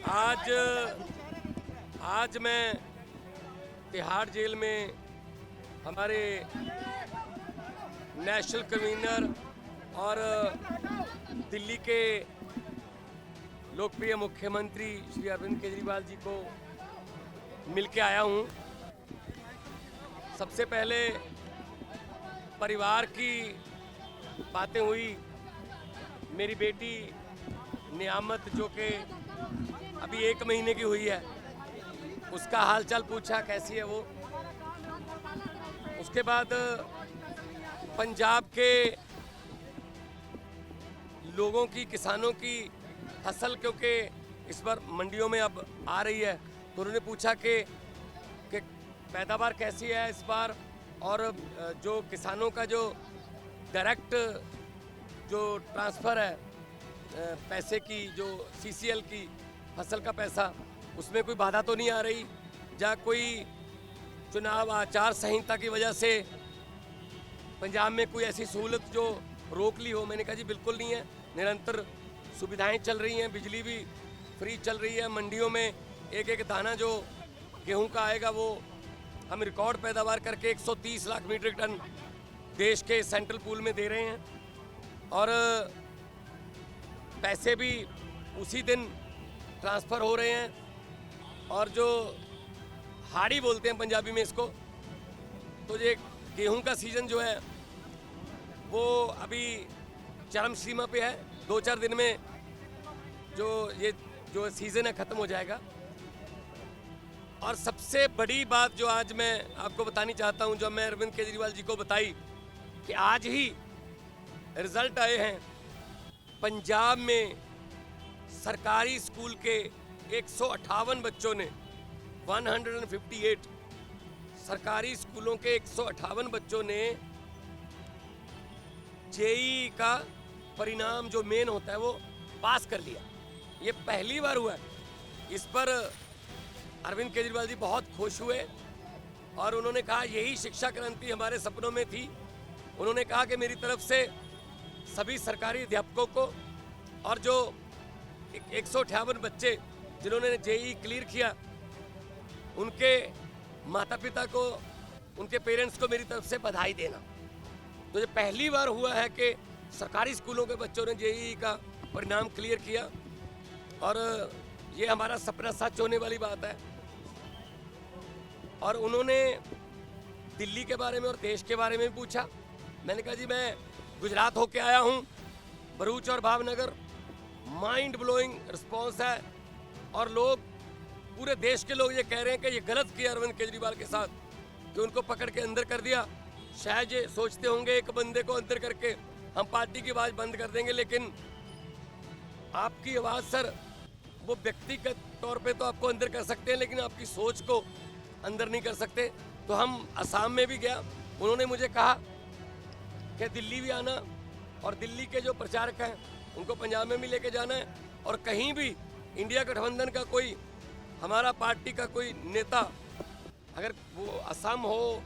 आज आज मैं तिहाड़ जेल में हमारे नेशनल कन्वीनर और दिल्ली के लोकप्रिय मुख्यमंत्री श्री अरविंद केजरीवाल जी को मिलके आया हूँ। सबसे पहले परिवार की बातें हुई। मेरी बेटी नियामत जो कि अभी 1 महीने की हुई है, उसका हालचाल पूछा कैसी है वो। उसके बाद पंजाब के लोगों की, किसानों की फसल क्योंकि इस बार मंडियों में अब आ रही है, तो उन्होंने पूछा कि पैदावार कैसी है इस बार, और जो किसानों का जो डायरेक्ट जो ट्रांसफ़र है पैसे की, जो सीसीएल की फसल का पैसा, उसमें कोई बाधा तो नहीं आ रही, या कोई चुनाव आचार संहिता की वजह से पंजाब में कोई ऐसी सहूलत जो रोक ली हो। मैंने कहा जी बिल्कुल नहीं है, निरंतर सुविधाएं चल रही हैं, बिजली भी फ्री चल रही है, मंडियों में एक एक दाना जो गेहूं का आएगा वो हम रिकॉर्ड पैदावार करके 130 लाख मीट्रिक टन देश के सेंट्रल पूल में दे रहे हैं, और पैसे भी उसी दिन ट्रांसफ़र हो रहे हैं। और जो हाड़ी बोलते हैं पंजाबी में इसको, तो ये गेहूं का सीज़न जो है वो अभी चरम सीमा पे है। 2-4 दिन में जो सीज़न है ख़त्म हो जाएगा। और सबसे बड़ी बात जो आज मैं आपको बतानी चाहता हूं, जो मैं अरविंद केजरीवाल जी को बताई, कि आज ही रिजल्ट आए हैं पंजाब में सरकारी स्कूल के 158 बच्चों ने 158 सरकारी स्कूलों के 158 बच्चों ने जेईई का परिणाम जो मेन होता है वो पास कर लिया। ये पहली बार हुआ है। इस पर अरविंद केजरीवाल जी बहुत खुश हुए और उन्होंने कहा यही शिक्षा क्रांति हमारे सपनों में थी। उन्होंने कहा कि मेरी तरफ से सभी सरकारी अध्यापकों को और जो 158 बच्चे जिन्होंने जेईई क्लियर किया, उनके माता पिता को, उनके पेरेंट्स को मेरी तरफ से बधाई देना। तो ये पहली बार हुआ है कि सरकारी स्कूलों के बच्चों ने जेईई का परिणाम क्लियर किया, और ये हमारा सपना सच होने वाली बात है। और उन्होंने दिल्ली के बारे में और देश के बारे में भी पूछा। मैंने कहा जी मैं गुजरात होके आया हूँ, भरूच और भावनगर, माइंड ब्लोइंग रिस्पॉन्स है, और लोग, पूरे देश के लोग ये कह रहे हैं कि ये गलत किया अरविंद केजरीवाल के साथ कि उनको पकड़ के अंदर कर दिया। शायद ये सोचते होंगे एक बंदे को अंदर करके हम पार्टी की आवाज़ बंद कर देंगे, लेकिन आपकी आवाज़ सर, वो व्यक्तिगत तौर पे तो आपको अंदर कर सकते हैं, लेकिन आपकी सोच को अंदर नहीं कर सकते। तो हम असम में भी गया, उन्होंने मुझे कहा कि दिल्ली भी आना, और दिल्ली के जो प्रचारक हैं उनको पंजाब में भी लेके जाना है, और कहीं भी इंडिया गठबंधन का कोई, हमारा पार्टी का कोई नेता, अगर वो असम हो,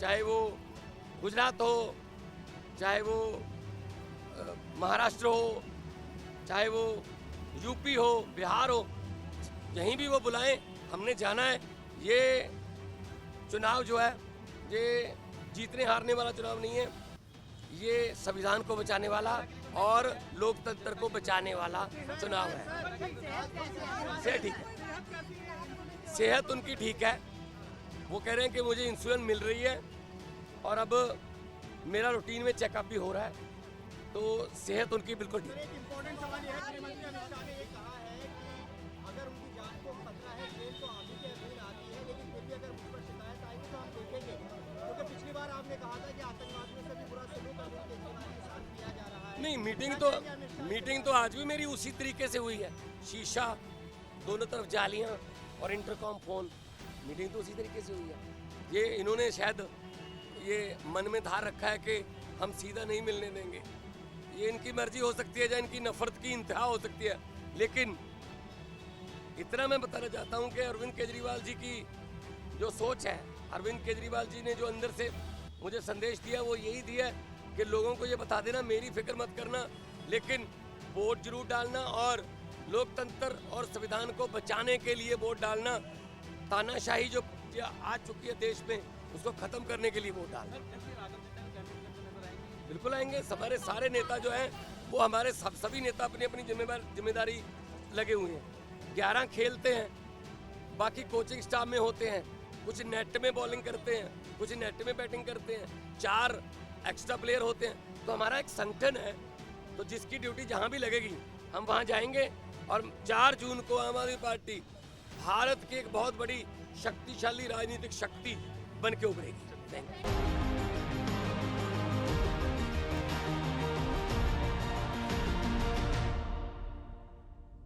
चाहे वो गुजरात हो, चाहे वो महाराष्ट्र हो, चाहे वो यूपी हो, बिहार हो, यहीं भी वो बुलाएं, हमने जाना है। ये चुनाव जो है ये जीतने हारने वाला चुनाव नहीं है, ये संविधान को बचाने वाला और लोकतंत्र को बचाने वाला चुनाव है। सेहत ठीक है, सेहत उनकी ठीक है। वो कह रहे हैं कि मुझे इंसुलिन मिल रही है, और अब मेरा रूटीन में चेकअप भी हो रहा है, तो सेहत उनकी बिल्कुल ठीक है। इम्पोर्टेंट सवाल ये है, गृहमंत्री अमित शाह ने ये कहा है कि अगर उनकी जान को खतरा है, ट्रेन तो आप ही के अधीन आती है, लेकिन फिर भी अगर मुझ पर शिकायत आएगी तो हम देखेंगे। क्योंकि पिछली बार आपने कहा था कि आतंकवादियों से भी बुरा सलूक अरविंद केजरीवाल के साथ किया जा रहा है। नहीं, मीटिंग तो आज भी मेरी उसी तरीके से हुई है। शीशा, दोनों तरफ जालियां और इंटरकॉम फोन, मीटिंग तो उसी तरीके से हुई है। ये इन्होंने शायद ये मन में धार रखा है कि हम सीधा नहीं मिलने देंगे। ये इनकी मर्जी हो सकती है, या इनकी नफरत की इंतहा हो सकती है, लेकिन इतना मैं बताना चाहता हूं कि अरविंद केजरीवाल जी की जो सोच है, अरविंद केजरीवाल जी ने जो अंदर से मुझे संदेश दिया वो यही दिया कि लोगों को ये बता देना मेरी फिक्र मत करना, लेकिन वोट जरूर डालना और लोकतंत्र और संविधान को बचाने के लिए वोट डालना, तानाशाही जो आ चुकी है देश में उसको खत्म करने के लिए वोट डालना। बिल्कुल आएंगे। हमारे सारे नेता जो हैं वो हमारे सभी नेता अपनी अपनी जिम्मेदारी लगे हुए हैं। 11 खेलते हैं, बाकी कोचिंग स्टाफ में होते हैं, कुछ नेट में बॉलिंग करते हैं, कुछ नेट में बैटिंग करते हैं, 4 एक्स्ट्रा प्लेयर होते हैं। तो हमारा एक संगठन है, तो जिसकी ड्यूटी जहां भी लगेगी हम वहां जाएंगे। और 4 जून को आम आदमी पार्टी भारत की एक बहुत बड़ी शक्तिशाली राजनीतिक शक्ति बन के उभरेगी। Thank you.